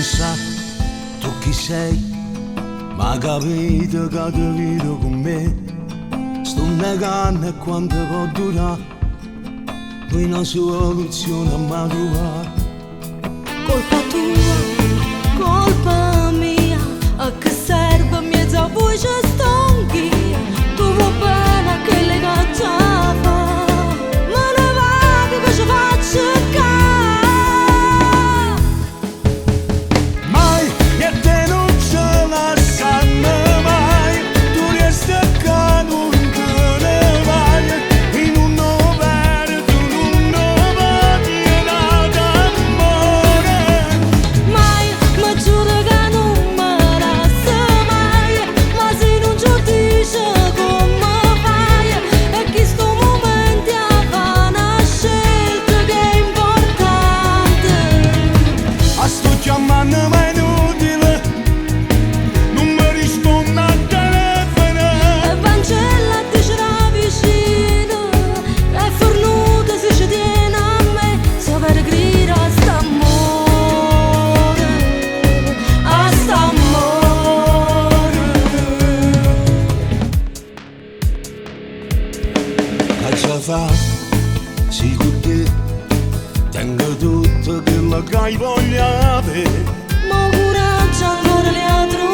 sa tu chi sei, ma capito che ti vedo con me. Sto negando quanto può durare, poi una soluzione a maturare. Colpa tua, colpa mia, a che serve mezza voce stanchia? Tu vuoi bene che le cacciava, ma ne va che ci faccio ca. Mai niente non ce la sanno mai, tu resti qua non te ne vai, in un novero tu non ne vai d'amore. Mai, ma giuro che non mi resta mai, ma se non ci dice come fai, e che sto momento fa una scelta che è importante. A sto chiamando ma è inutile, non mi risponde al telefono. E Vancella ti c'era vicino, è fornuta se ci tiene a me, so per grida a st'amore, a st'amore. Che ce fa? Sì con te, tengo tutto quello che hai voglia avere. Ma coraggio ancora le altre